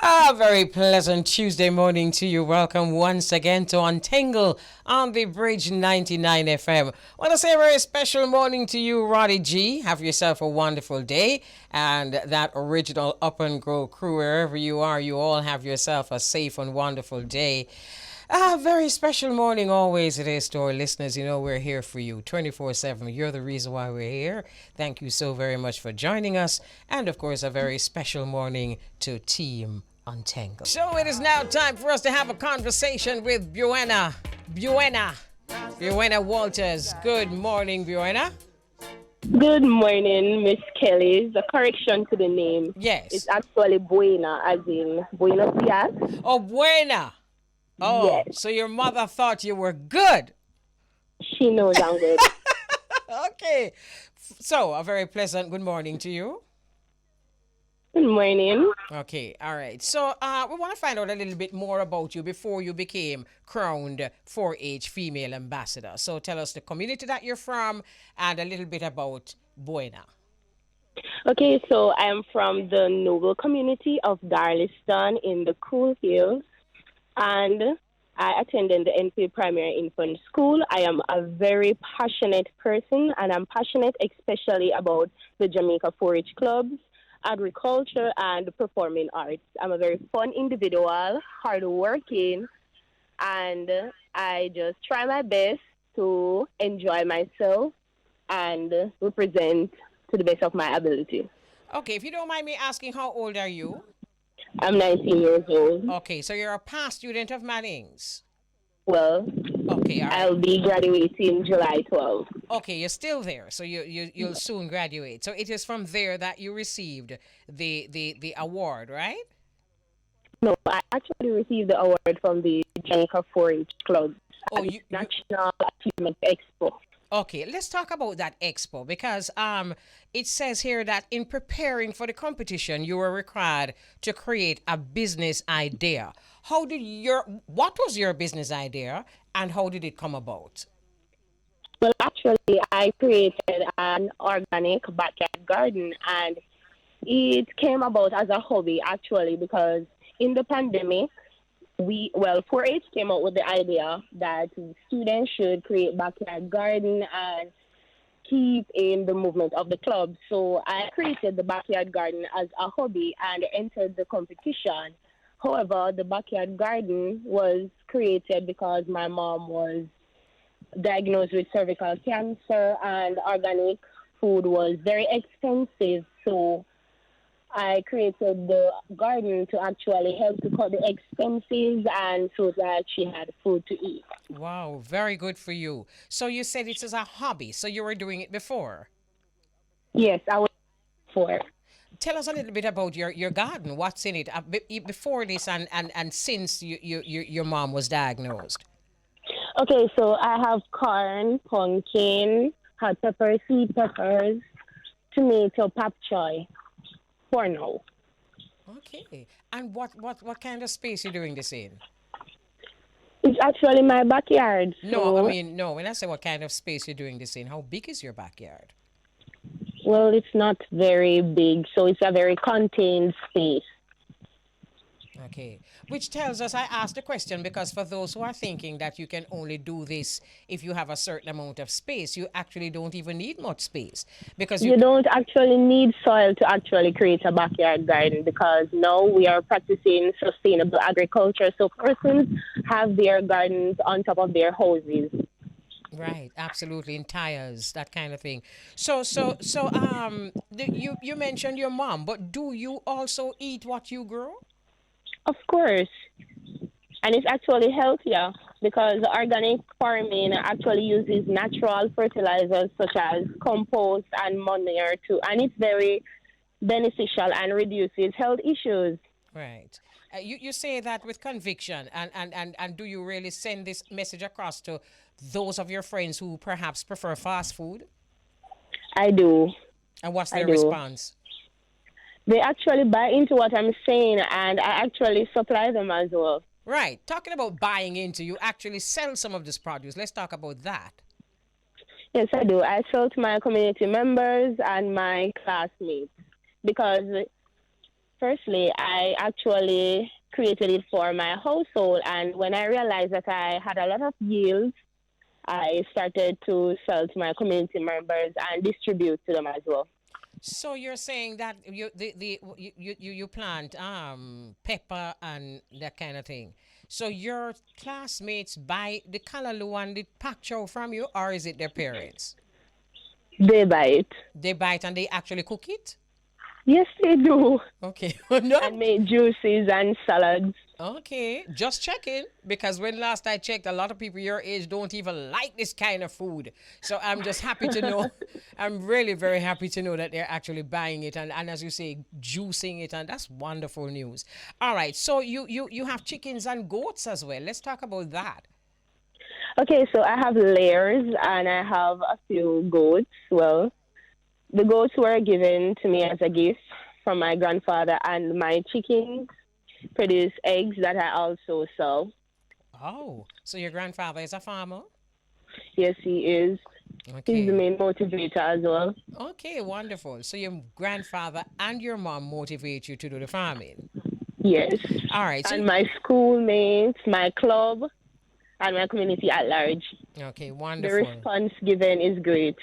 A very pleasant Tuesday morning to you. Welcome once again to Untengle on the Bridge 99 FM. Want to say a very special morning to you, Roddy G. Have yourself a wonderful day. And that original Up and Grow crew, wherever you are, you all have yourself a safe and wonderful day. A very special morning always it is to our listeners. You know, we're here for you 24/7. You're the reason why we're here. Thank you so very much for joining us. And of course, a very special morning to Team Untangle. So it is now time for us to have a conversation with Buena Walters. Good morning, Buena. Good morning, Miss Kelly. The correction to the name. Yes. It's actually Buena, as in Buenos Dias. Oh, Buena. Oh, yes. So your mother thought you were good. She knows I'm good. Okay. So a very pleasant good morning to you. Good morning. Okay, all right. So we want to find out a little bit more about you before you became crowned 4-H female ambassador. So tell us the community that you're from and a little bit about Buena. Okay, so I'm from the noble community of Darliston in the Cool Hills, and I attended the NP Primary Infant School. I am a very passionate person, and I'm passionate especially about the Jamaica 4-H clubs, agriculture, and performing arts. I'm a very fun individual, hardworking, and I just try my best to enjoy myself and represent to the best of my ability. Okay, if you don't mind me asking, how old are you? I'm 19 years old. Okay, so you're a past student of Manning's. Well, okay, all right. I'll be graduating July 12th. Okay, you're still there, so you'll soon graduate. So it is from there that you received the award, right? No, I actually received the award from the Jamaica 4-H Club. National Achievement Day Expo. Okay, let's talk about that expo because it says here that in preparing for the competition, you were required to create a business idea. What was your business idea and how did it come about? Well, actually, I created an organic backyard garden, and it came about as a hobby, actually, because in the pandemic, 4-H came up with the idea that students should create backyard garden and keep in the movement of the club. So I created the backyard garden as a hobby and entered the competition. However, the backyard garden was created because my mom was diagnosed with cervical cancer and organic food was very expensive. So I created the garden to actually help to cut the expenses and so that she had food to eat. Wow, very good for you. So you said it is a hobby, so you were doing it before? Yes, I was before. Tell us a little bit about your garden. What's in it before this and since your mom was diagnosed? Okay, so I have corn, pumpkin, hot pepper, sweet peppers, tomato, pak choy. For now. Okay. And what kind of space you doing this in? It's actually my backyard. No, when I say what kind of space you're doing this in, how big is your backyard? Well, it's not very big, so it's a very contained space. Okay. Which tells us, I asked the question because for those who are thinking that you can only do this if you have a certain amount of space, you actually don't even need much space. Because you don't actually need soil to actually create a backyard garden because now we are practicing sustainable agriculture. So persons have their gardens on top of their houses. Right, absolutely, in tires, that kind of thing. So, you mentioned your mom, but do you also eat what you grow? Of course. And it's actually healthier because organic farming actually uses natural fertilizers such as compost and manure too. And it's very beneficial and reduces health issues. Right. You say that with conviction. And do you really send this message across to those of your friends who perhaps prefer fast food? I do. And what's their response? They actually buy into what I'm saying, and I actually supply them as well. Right. Talking about buying into, you actually sell some of this produce. Let's talk about that. Yes, I do. I sell to my community members and my classmates because Firstly, I actually created it for my household, and when I realized that I had a lot of yields, I started to sell to my community members and distribute to them as well. So you're saying that you plant pepper and that kind of thing. So your classmates buy the callaloo and the pak chow from you, or is it their parents? They buy it. They buy it and they actually cook it? Yes, they do. Okay. No. And make juices and salads. Okay, just checking because when last I checked, a lot of people your age don't even like this kind of food. So I'm just happy to know. I'm really very happy to know that they're actually buying it and as you say, juicing it, and that's wonderful news. All right, so you have chickens and goats as well. Let's talk about that. Okay, so I have layers and I have a few goats. Well, the goats were given to me as a gift from my grandfather, and my chickens produce eggs that I also sell. Oh, so your grandfather is a farmer? Yes, he is. He's the Okay. main motivator as well. Okay, wonderful. So your grandfather and your mom motivate you to do the farming. Yes. All right. So And my schoolmates, my club, and my community at large. okay, The wonderful. response given is great.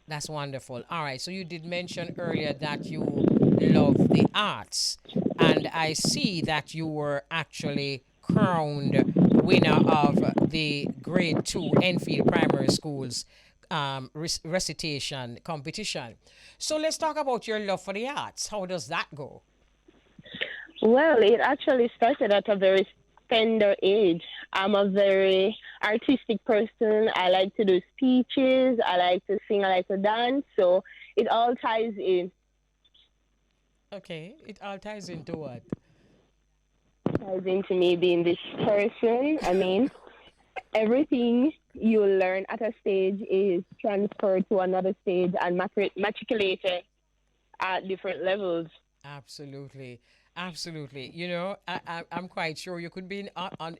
That's wonderful. All right. So you did mention earlier that you love the arts, and I see that you were actually crowned winner of the grade two Enfield Primary Schools recitation competition. So let's talk about your love for the arts. How does that go? Well, it actually started at a very tender age. I'm a very artistic person. I like to do speeches. I like to sing. I like to dance. So it all ties in. Okay, it all ties into what? Ties into me being this person. I mean, everything you learn at a stage is transferred to another stage and matriculated at different levels. Absolutely. Absolutely. You know, I'm quite sure you could be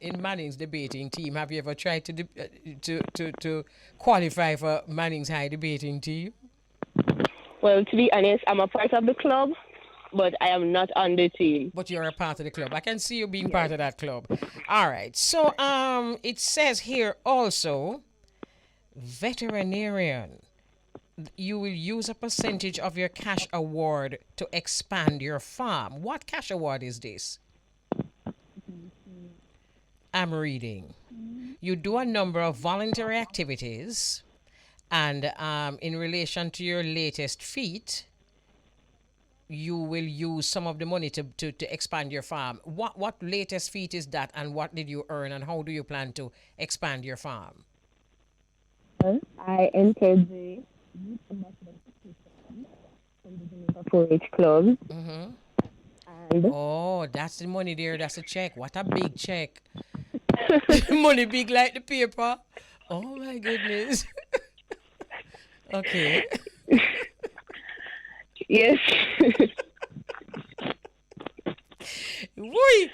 in Manning's debating team. Have you ever tried to qualify for Manning's high debating team? Well, to be honest, I'm a part of the club, but I am not on the team. But you're a part of the club. I can see you being Yes. part of that club. All right. So it says here also veterinarian. You will use a percentage of your cash award to expand your farm. What cash award is this? I'm reading. You do a number of voluntary activities, and in relation to your latest feat, you will use some of the money to expand your farm. What latest feat is that, and what did you earn, and how do you plan to expand your farm? I entered the youth ambassador from the Jamaica 4-H club, Mm-hmm. and Oh, that's the money there. That's a check. What a big check. Money big like the paper. Oh my goodness. Okay. yes, Woi.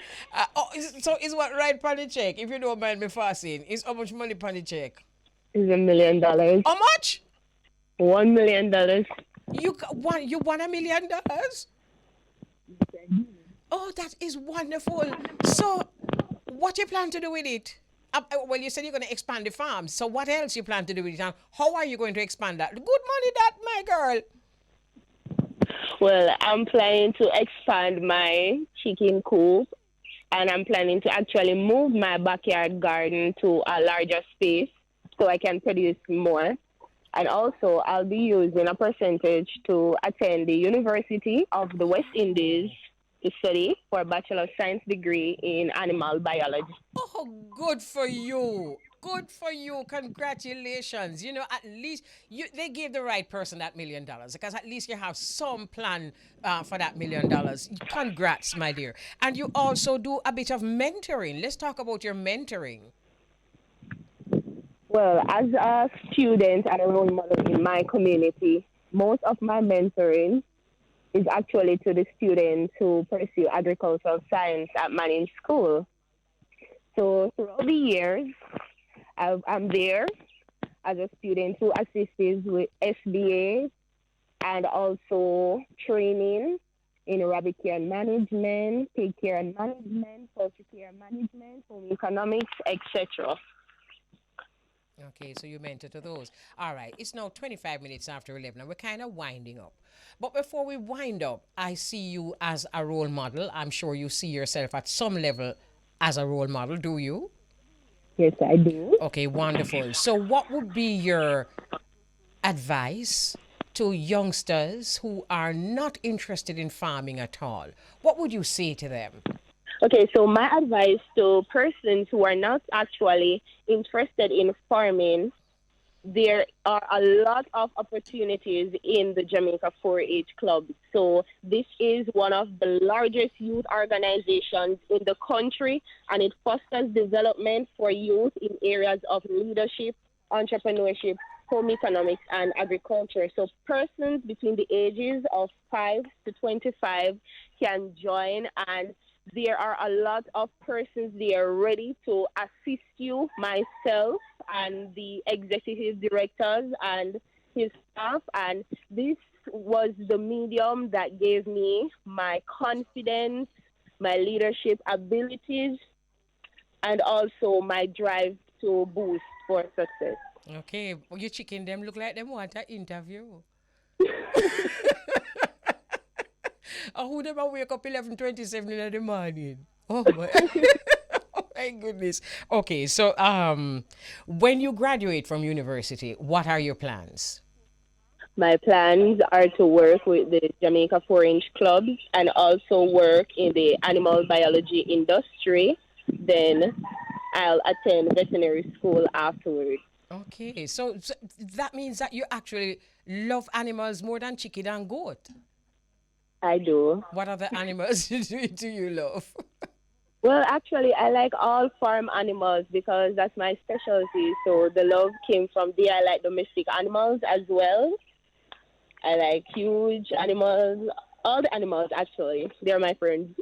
So is what right on the check? If you don't mind me fasting, is how much money on the check? is $1 million. How much? $1 million. You won $1 million? Oh, that is wonderful. So, what you plan to do with it? Well, you said you're going to expand the farm. So, what else you plan to do with it? And how are you going to expand that? Good money, that my girl. Well, I'm planning to expand my chicken coop, and I'm planning to actually move my backyard garden to a larger space so I can produce more. And also, I'll be using a percentage to attend the University of the West Indies to study for a Bachelor of Science degree in animal biology. Oh, good for you. Good for you. Congratulations. You know, at least they gave the right person that $1 million because at least you have some plan for that $1 million. Congrats, my dear. And you also do a bit of mentoring. Let's talk about your mentoring. Well, as a student and a role model in my community, most of my mentoring is actually to the students who pursue agricultural science at Manning School. So throughout the years, I'm there as a student who assists with SBA and also training in rabbit care and management, pig care and management, poultry care and management, home economics, etc. Okay, so you mentored to those. All right, it's now 25 minutes after 11, and we're kind of winding up. But before we wind up, I see you as a role model. I'm sure you see yourself at some level as a role model, do you? Yes, I do. Okay, wonderful. So, what would be your advice to youngsters who are not interested in farming at all? What would you say to them? Okay, so my advice to persons who are not actually interested in farming, there are a lot of opportunities in the Jamaica 4-H Club. So this is one of the largest youth organizations in the country, and it fosters development for youth in areas of leadership, entrepreneurship, home economics, and agriculture. So persons between the ages of 5 to 25 can join, and there are a lot of persons there ready to assist you, myself, and the executive directors and his staff. And this was the medium that gave me my confidence, my leadership abilities, and also my drive to boost for success. Okay, well, you chicken them look like them want an interview. Oh, who never wake up 11:27 in the morning? Oh my, oh my goodness. Okay, so when you graduate from university, what are your plans? My plans are to work with the Jamaica 4-H clubs and also work in the animal biology industry. Then I'll attend veterinary school afterwards. Okay, so that means that you actually love animals more than chicken and goat. I do. What other animals do you love? Well, actually, I like all farm animals because that's my specialty. So the love came from there. I like domestic animals as well. I like huge animals, all the animals actually. They're my friends.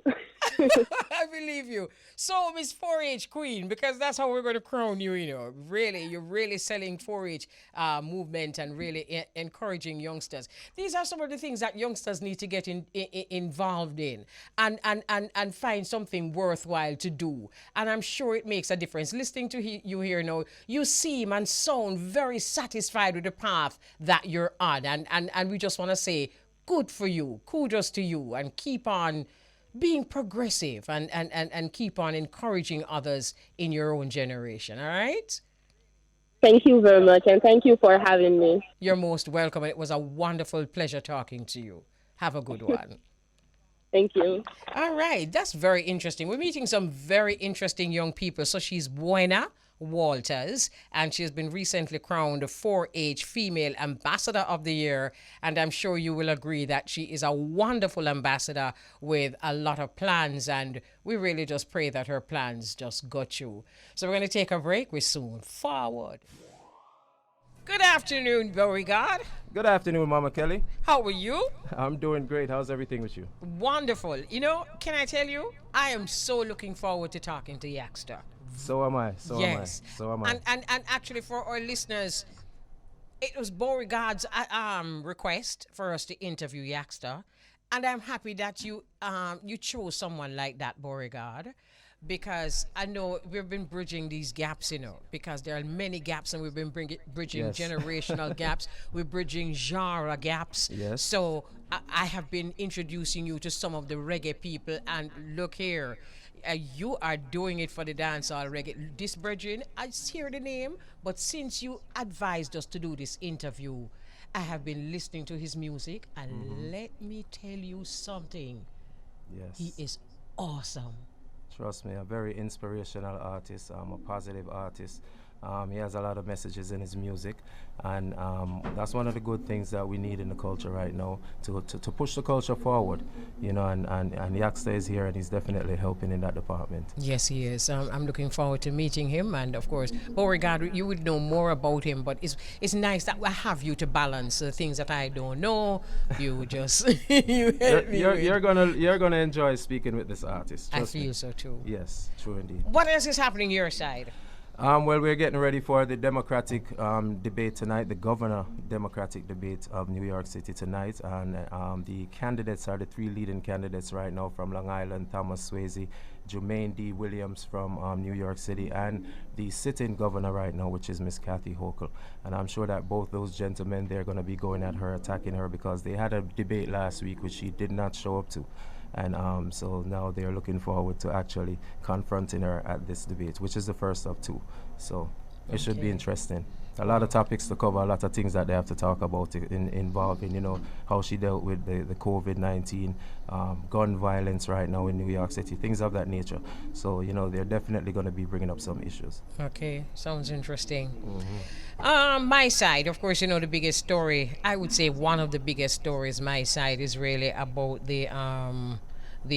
I believe you. So, Miss 4-H Queen, because that's how we're going to crown you, you know. Really, you're really selling 4-H movement and really encouraging youngsters. These are some of the things that youngsters need to get involved in and find something worthwhile to do. And I'm sure it makes a difference. Listening to you here now, you seem and sound very satisfied with the path that you're on. And we just want to say, good for you. Kudos to you. And keep on being progressive and keep on encouraging others in your own generation. All right? Thank you very much, and thank you for having me. You're most welcome. It was a wonderful pleasure talking to you. Have a good one. Thank you. All right. That's very interesting. We're meeting some very interesting young people. So she's Buena Walters, and she has been recently crowned the 4-H Female Ambassador of the Year. And I'm sure you will agree that she is a wonderful ambassador with a lot of plans. And we really just pray that her plans just got you. So we're going to take a break. We're soon forward. Good afternoon, Beauregard. Good afternoon, Mama Kelly. How are you? I'm doing great. How's everything with you? Wonderful. You know, can I tell you, I am so looking forward to talking to Yaksta. So am I. Yes. So am I. And actually, for our listeners, it was Beauregard's request for us to interview Yaksta, and I'm happy that you chose someone like that, Beauregard, because I know we've been bridging these gaps, you know, because there are many gaps, and we've been bridging Yes. generational gaps. We're bridging genre gaps. Yes. So I have been introducing you to some of the reggae people, and look here. You are doing it for the dancehall reggae. This brethren, I hear the name, but since you advised us to do this interview, I have been listening to his music, and let me tell you something. Yes. He is awesome. Trust me, a very inspirational artist, a positive artist. He has a lot of messages in his music, and that's one of the good things that we need in the culture right now to push the culture forward, you know, and Yaksta is here, and he's definitely helping in that department. Yes, he is. I'm looking forward to meeting him, and of course, Beauregard, you would know more about him, but it's nice that I have you to balance the things that I don't know. You just you help me with. You're gonna enjoy speaking with this artist. I Trust me. feel so too. Yes, true indeed. What else is happening your side? Well, we're getting ready for the Democratic debate tonight, the governor Democratic debate of New York City tonight. And the candidates are the three leading candidates right now from Long Island: Thomas Swayze, Jermaine D. Williams from New York City, and the sitting governor right now, which is Miss Kathy Hochul. And I'm sure that both those gentlemen, they're going to be going at her, attacking her, because they had a debate last week which she did not show up to. And so now they're looking forward to actually confronting her at this debate, which is the first of two. So it should be interesting. A lot of topics to cover, a lot of things that they have to talk about involving, you know, how she dealt with the COVID-19, gun violence right now in New York City, things of that nature. So, you know, they're definitely going to be bringing up some issues. Okay, sounds interesting. My side, of course, you know, the biggest story, I would say one of the biggest stories, my side, is really about the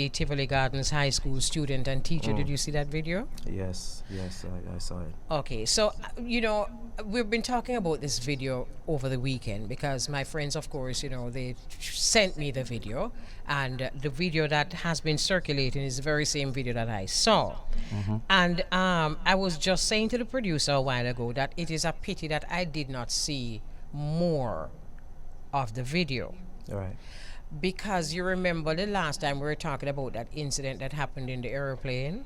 Tivoli Gardens High School student and teacher. Did you see that video? Yes, I saw it. Okay, so, you know, we've been talking about this video over the weekend because my friends, of course, you know, they sent me the video, and the video that has been circulating is the very same video that I saw. And I was just saying to the producer a while ago that it is a pity that I did not see more of the video. All right. Because you remember the last time we were talking about that incident that happened in the airplane?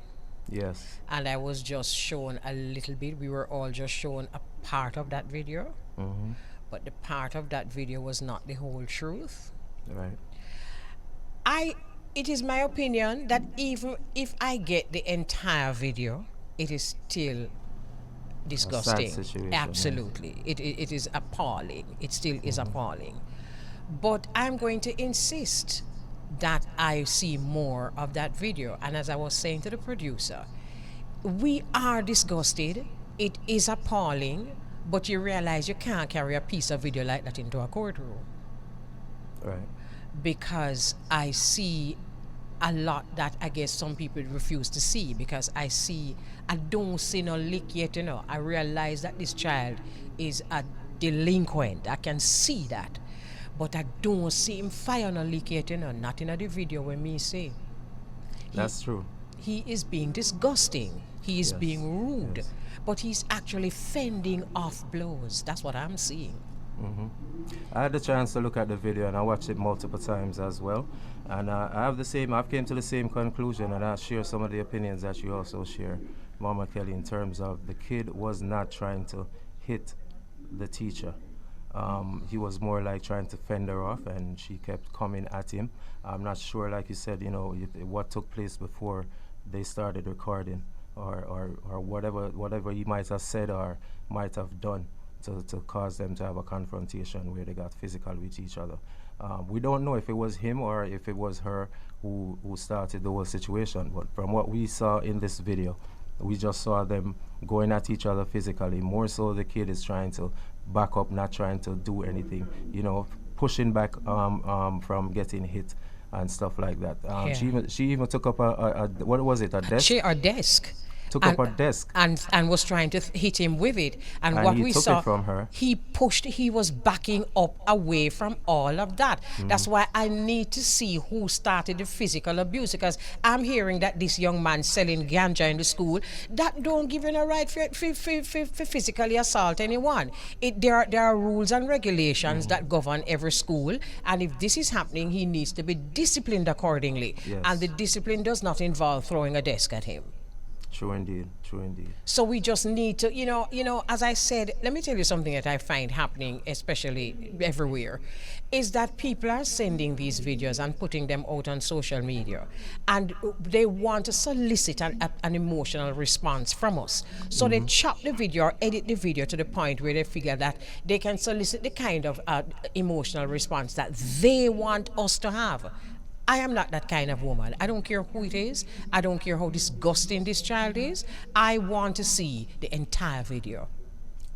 Yes. And I was just shown a little bit. We were all just shown a part of that video. But the part of that video was not the whole truth. Right. It is my opinion that even if I get the entire video, it is still disgusting. A sad situation, Absolutely. yes. It is appalling. It still is appalling. But I'm going to insist that I see more of that video. And as I was saying to the producer, we are disgusted. It is appalling, but you realize you can't carry a piece of video like that into a courtroom. Right. Because I see a lot that I guess some people refuse to see, because I don't see no lick yet, you know. I realize that this child is a delinquent. I can see that. But I don't see him fire no lick yet, you know, not in the video when me say. That's true. He is being disgusting. He is being rude. Yes. But he's actually fending off blows. That's what I'm seeing. I had the chance to look at the video, and I watched it multiple times as well. And I've came to the same conclusion, and I share some of the opinions that you also share, Mama Kelly, in terms of the kid was not trying to hit the teacher. He was more like trying to fend her off, and she kept coming at him. I'm not sure, like you said, you know, what took place before they started recording, or whatever he might have said or might have done to cause them to have a confrontation where they got physical with each other. We don't know if it was him or if it was her who started the whole situation, but from what we saw in this video, we just saw them going at each other physically. More so the kid is trying to back up, not trying to do anything, you know, pushing back from getting hit and stuff like that. She even took up a what was it, a desk? A desk. Took up a desk. And was trying to hit him with it. And what he we took saw, it from her. he was backing up away from all of that. That's why I need to see who started the physical abuse, because I'm hearing that this young man selling ganja in the school, that don't give him a right for physically assault anyone. There are rules and regulations that govern every school, and if this is happening, he needs to be disciplined accordingly. Yes. And the discipline does not involve throwing a desk at him. True indeed. So we just need to, you know, as I said, let me tell you something that I find happening, especially everywhere, is that people are sending these videos and putting them out on social media, and they want to solicit an emotional response from us. So they chop the video or edit the video to the point where they figure that they can solicit the kind of emotional response that they want us to have. I am not that kind of woman. I don't care who it is. I don't care how disgusting this child is. I want to see the entire video.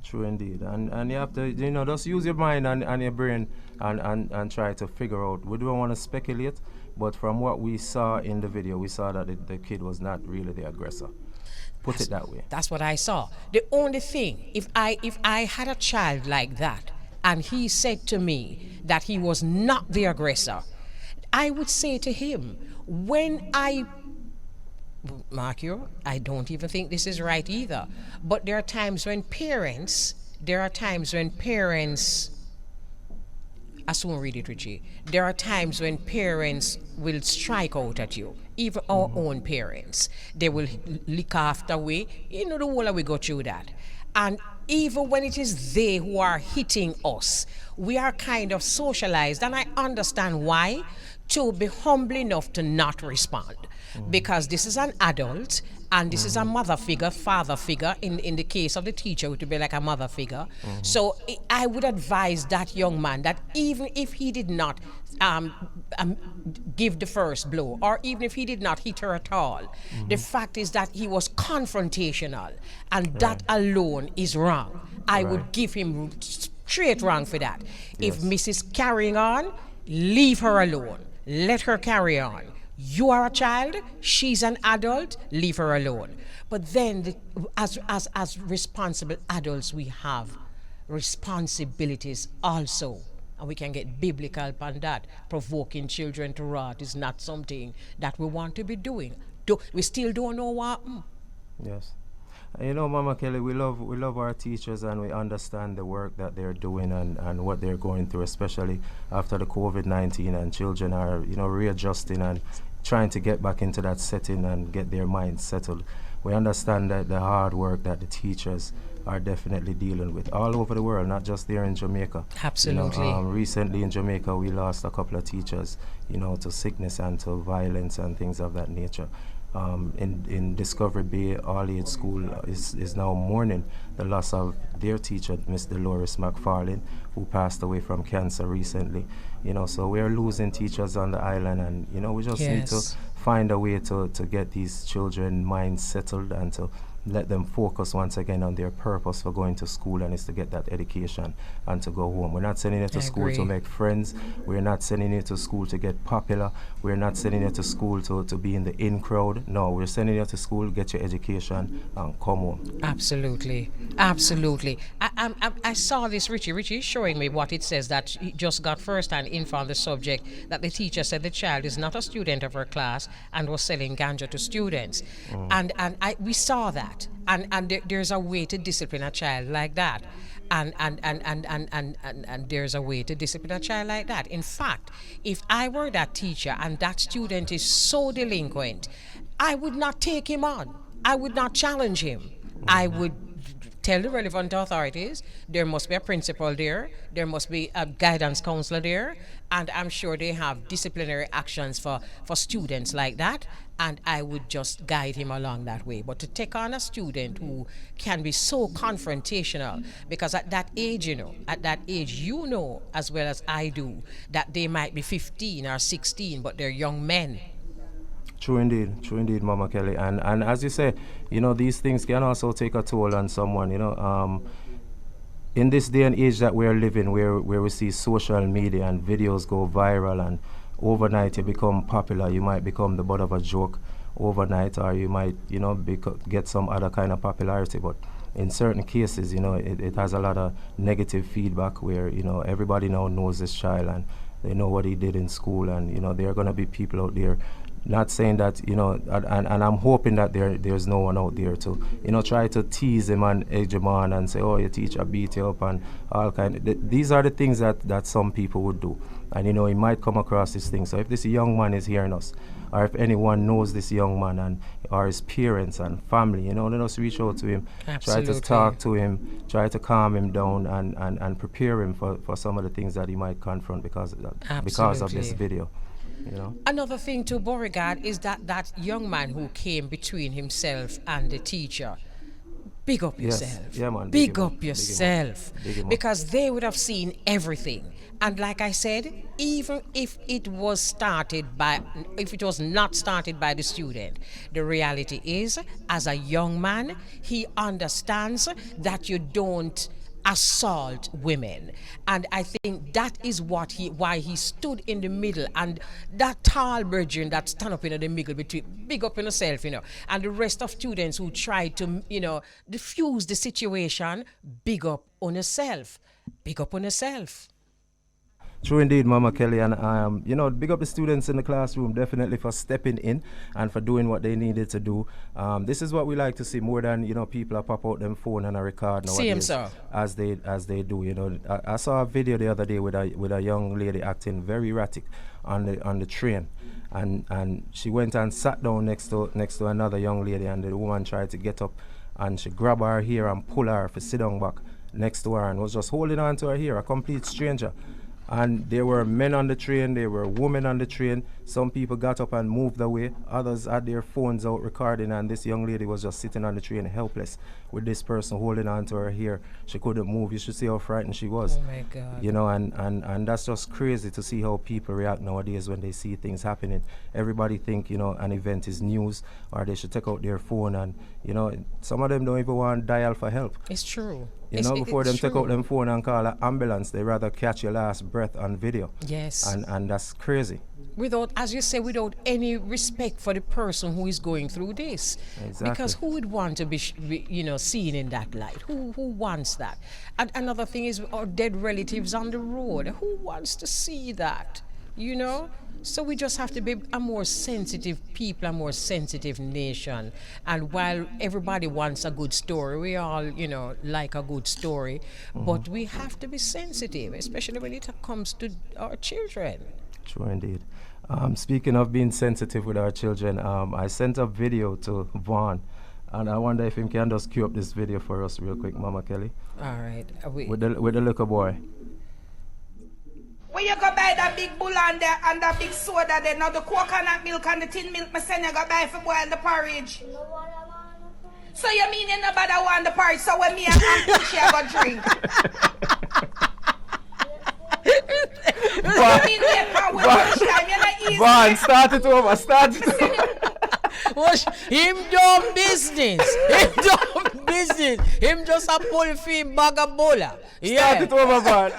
True indeed. And you have to, you know, just use your mind and your brain and try to figure out. We don't want to speculate, but from what we saw in the video, we saw that the kid was not really the aggressor. Put it that way. That's what I saw. The only thing, if I had a child like that and he said to me that he was not the aggressor, I would say to him, when I mark you, I don't even think this is right either. But there are times when parents, I soon read it, Richie. There are times when parents will strike out at you. Even our own parents, they will look after we. You know, the whole of we go through that. And even when it is they who are hitting us, we are kind of socialized. And I understand why, to be humble enough to not respond. Because this is an adult and this is a mother figure, father figure. In the case of the teacher, it would be like a mother figure. So I would advise that young man that even if he did not give the first blow, or even if he did not hit her at all, the fact is that he was confrontational, and that alone is wrong. I would give him straight wrong for that. If Mrs. carrying on, leave her alone. Let her carry on. You are a child, she's an adult, leave her alone. But then, as responsible adults, we have responsibilities also. And we can get biblical upon that. Provoking children to wrath is not something that we want to be doing. We still don't know what. Yes. You know, Mama Kelly, we love our teachers, and we understand the work that they're doing and what they're going through, especially after the COVID-19, and children are, readjusting and trying to get back into that setting and get their minds settled. We understand that the hard work that the teachers are definitely dealing with all over the world, not just there in Jamaica. Absolutely. Recently in Jamaica, we lost a couple of teachers, to sickness and to violence and things of that nature. In Discovery Bay All-Age School is now mourning the loss of their teacher, Miss Dolores McFarlane, who passed away from cancer recently. So we are losing teachers on the island, and we just need to find a way to get these children minds settled and to let them focus once again on their purpose for going to school, and is to get that education and to go home. We're not sending you to school to make friends. We're not sending you to school to get popular. We're not sending you to school to be in the in crowd. No, we're sending you to school, get your education, and come home. Absolutely. Absolutely. I saw this, Richie showing me what it says, that he just got first-hand info on the subject, that the teacher said the child is not a student of her class and was selling ganja to students. And we saw that. And there's a way to discipline a child like that. And there's a way to discipline a child like that. In fact, if I were that teacher and that student is so delinquent, I would not take him on. I would not challenge him. I would tell the relevant authorities there must be a principal there, there must be a guidance counselor there, and I'm sure they have disciplinary actions for students like that, and I would just guide him along that way. But to take on a student who can be so confrontational, because at that age, as well as I do, that they might be 15 or 16, but they're young men. True indeed, Mama Kelly. And as you say, these things can also take a toll on someone, In this day and age that we're living, where we see social media and videos go viral, and overnight you become popular, you might become the butt of a joke overnight, or you might, get some other kind of popularity. But in certain cases, it has a lot of negative feedback where, everybody now knows this child and they know what he did in school, and, there are going to be people out there. Not saying that, and I'm hoping that there's no one out there to, try to tease him and edge him on and say, oh, your teacher beat you up and all kind of. These are the things that some people would do. And, he might come across these things. So if this young man is hearing us, or if anyone knows this young man or his parents and family, let us reach out to him. Absolutely. Try to talk to him, try to calm him down and prepare him for some of the things that he might confront because of this video. Another thing to Beauregard is that young man who came between himself and the teacher. Big up yourself. Yeah, man. Big up yourself. Because they would have seen everything. And like I said, even if it was not started by the student, the reality is, as a young man, he understands that you don't assault women, and I think that is why he stood in the middle, and that tall virgin that stand up in the middle between, big up in herself, and the rest of students who tried to, diffuse the situation, big up on herself. True indeed, Mama Kelly, and big up the students in the classroom definitely for stepping in and for doing what they needed to do. This is what we like to see more than people pop out them phone and a record nowadays, as they do. I saw a video the other day with a young lady acting very erratic on the train, and she went and sat down next to another young lady, and the woman tried to get up, and she grabbed her hair and pull her to sit down back next to her and was just holding on to her hair, a complete stranger. And there were men on the train, there were women on the train. Some people got up and moved away. Others had their phones out recording, and this young lady was just sitting on the train helpless with this person holding on to her hair. She couldn't move. You should see how frightened she was. Oh my God. And that's just crazy to see how people react nowadays when they see things happening. Everybody think, an event is news, or they should take out their phone, and, some of them don't even want to dial for help. It's true. Before them take out them phone and call an ambulance, they rather catch your last breath on video. Yes. And that's crazy. Without any respect for the person who is going through this. Exactly. Because who would want to be seen in that light? Who wants that? And another thing is our dead relatives on the road. Who wants to see that? So we just have to be a more sensitive people, a more sensitive nation. And while everybody wants a good story, we all, like a good story, but we have to be sensitive, especially when it comes to our children. True indeed. Speaking of being sensitive with our children, I sent a video to Vaughn, and I wonder if he can just cue up this video for us real quick, Mama Kelly. All right. With the little boy. When you go buy that big bull and that big soda there, now the coconut milk and the tin milk, me send you go buy for boil the porridge. So you mean you nobody want the porridge, so when me and Punchy I go drink. Vaughn, start it over. Watch him done business. Him just a pull fee bag of bola. Start it over, Vaughn.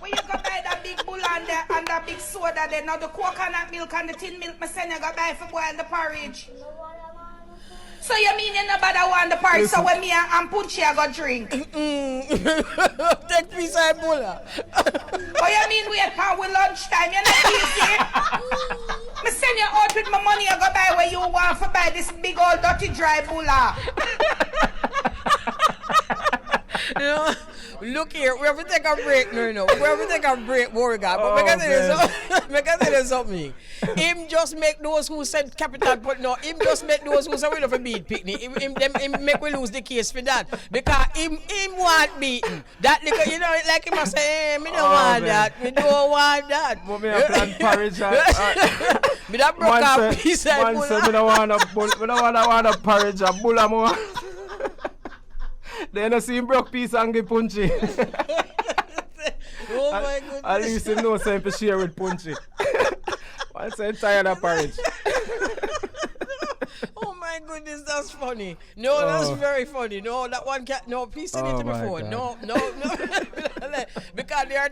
When you go buy that big bull and that big soda there, now the coconut milk and the tin milk, me send you go buy for boil the porridge. So you mean you nobody want the porridge, so when me and Punchy I go drink? Take piece of bola. Oh, you mean we at with lunchtime? You're not easy. Me send you out with my money, I go buy where you want for buy this big old dirty dry bulla. Look here, we have to take a break. No. We have to take a break, worry God. But we can tell you something. Him just make those who said capital, but no, him just make those who say we don't beat picnic. Him make we lose the case for that. Because him want beaten. That little, like him say, hey, me don't want that. Me don't want that. But me a plan porridge. Me that broke up piece of bull. Man said me don't want a porridge, a bull more. Then I see him broke piece and give Punchy. Oh my goodness. At least him know something to share with Punchy. Once I'm tired of porridge. Oh my goodness, that's funny. No, that's very funny. No, that one can't. No, please send it to my phone. God. No. Because there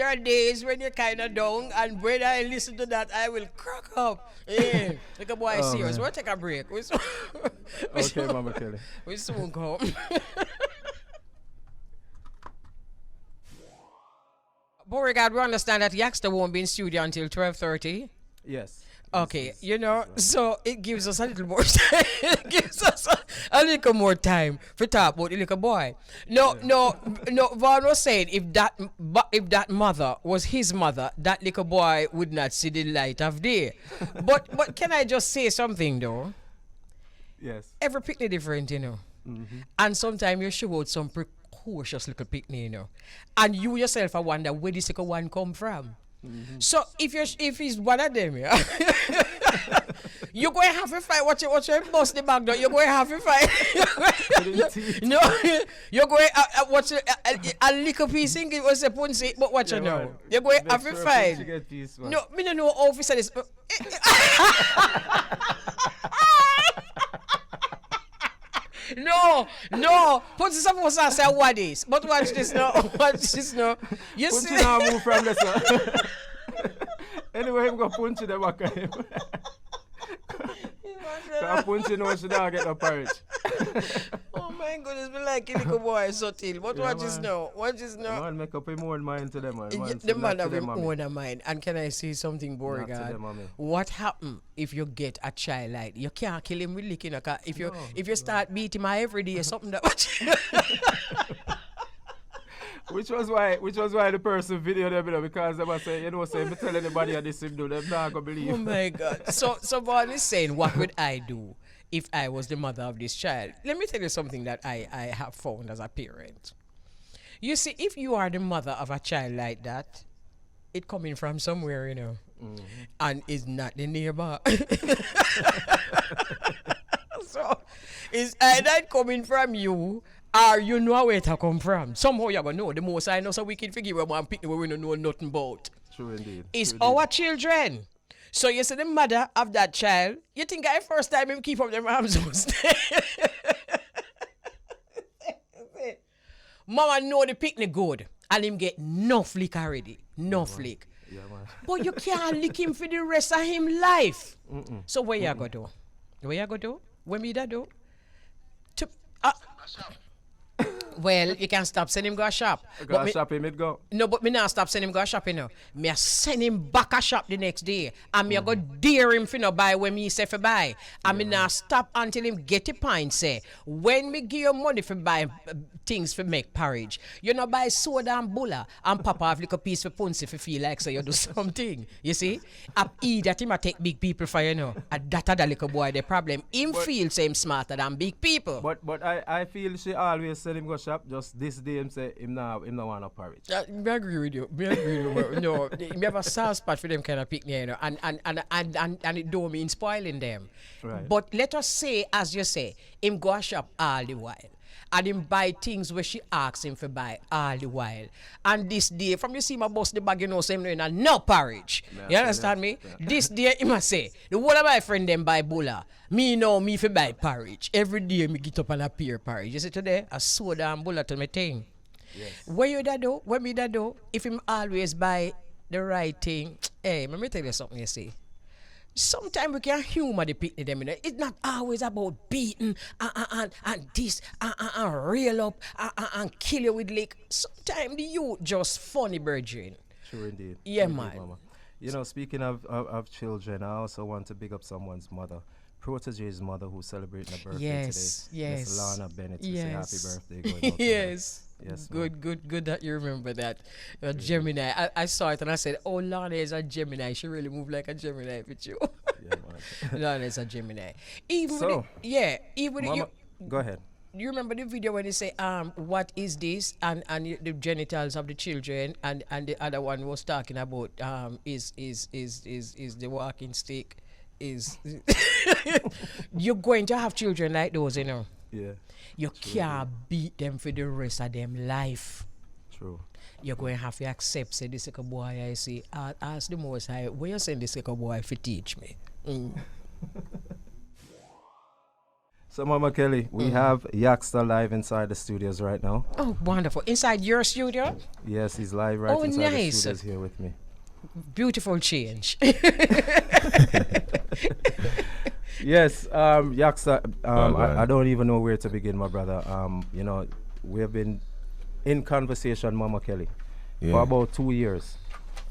are days when you're kind of down, and when I listen to that, I will crack up. Yeah, like a boy serious. We'll take a break. Okay, Mama Kelly. We soon come. Beauregard, we understand that Yaksta won't be in studio until 12:30. Yes. Okay, so it gives us a little more time. It gives us a little more time for talk about the little boy. No. Vaughn was saying if that mother was his mother, that little boy would not see the light of day. But can I just say something though? Yes. Every picnic different, Mm-hmm. And sometimes you show out some precocious little picnic, and you yourself, I wonder where this little one come from. Mm-hmm. So if he's one of them, you're going to have to fight. Watch your bust the back door. You're going to have to fight. No, you're going to watch a little piece in it was a punchy, but watch it now. You're going to have to fight. No, me don't know officer is. No. Put this up for us say what is. But watch this now. You Punchy see? now move from this one. Anyway, I'm going to punch the back of him. So Punchy knows she don't get no porridge. Oh my My goodness, me like a little boy subtle. But Yeah, what is man. now? What is now? Man, make up him own mind to them, man. The man have him own mind. And can I say something, Beauregard? What happen if you get a child like you can't kill him with licking a car? If you start beating him every day, something that which was why the person video them, because they must say, say me tell anybody this him do, them not gonna believe. Oh my God. So Vaughn is saying, what would I do if I was the mother of this child? Let me tell you something that I have found as a parent. You see, if you are the mother of a child like that, it coming from somewhere, and it's not the neighbor. So it's either coming from you or you know where it come from. Somehow you're going to know. The most I know so we can figure out one picnic we don't know nothing about. True indeed. It's our children. So you see the mother of that child, you think I first time him keep up them arms on Mama know the picnic good and him get no flick already. No flick. Yeah, man. But you can't lick him for the rest of him life. So what you go do? What you go do? What me that do? Well, you can't stop sending him go shop. Go shop him, it go. No, but me not stop sending him go shop, Me a send him back a shop the next day. And me a go dare him for buy when me say for buy. And me not stop until him get a pint say. When me give you money for buy things for make porridge, you know buy soda and bulla and papa have little piece for punsi if you feel like so you do something. You see? I eat that him a take big people for And that the little boy the problem. Him feel him smarter than big people. But I feel she always send him go shop. Just this day him say him not want no porridge. I agree with you. No, me have a soft spot for them kind of picnic, and it don't mean spoiling them. Right. But let us say, as you say, him go shop all the while. And him buy things where she asks him for buy all the while. And this day, from you see my boss the bag, say him doing no porridge. You understand me? Yeah. This day, he must say, the one of my friend them buy bulla. Me know me for buy porridge. Every day me get up and appear porridge. You see today, a soda and bulla to me thing. Yes. What you that do? What me that do? If him always buy the right thing, hey, let me tell you something you see. Sometimes we can humor the picnic them. It's not always about beating and this and reel up and kill you with lick. Sometimes the youth just funny, brethren. True indeed. Yeah, True man. Indeed, mama. Speaking of children, I also want to big up someone's mother. Protege's mother who's celebrating her birthday today. Yes. Miss Lana Bennett. Yes. Say happy birthday going out to Yes. her. Yes. Good that you remember that. Gemini. I saw it and I said, oh, Lana is a Gemini. She really moved like a Gemini with you. Yeah, man. Lana is a Gemini. So, Mama, go ahead. You remember the video when they say, what is this? And the genitals of the children, and the other one was talking about is the walking stick. Is you're going to have children like those, Yeah. You can't beat them for the rest of them life. True. You're going to have to accept, say, this little boy, I see, ask the most high, where you send this little boy to teach me? So, Mama Kelly, we have Yaksta live inside the studios right now. Oh, wonderful. Inside your studio? Yes, he's live right inside the nice. studios here with me. Beautiful change. Yes, Yaksta, I don't even know where to begin, my brother. We have been in conversation, Mama Kelly, for about 2 years.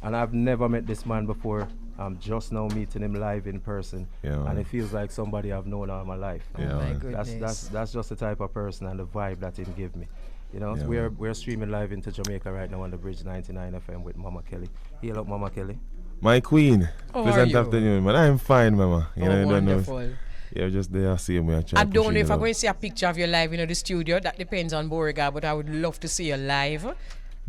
And I've never met this man before. I'm just now meeting him live in person. Yeah, and it feels like somebody I've known all my life. Yeah, my goodness. That's just the type of person and the vibe that he give me. We're streaming live into Jamaica right now on the Bridge 99 FM with Mama Kelly. Hail up, Mama Kelly. My queen. How Pleasant are you? afternoon, man. I'm fine, Mama. Wonderful. Yeah, just there, see me. I don't know if I'm going to see a picture of you live in the studio. That depends on Beauregard, but I would love to see you live.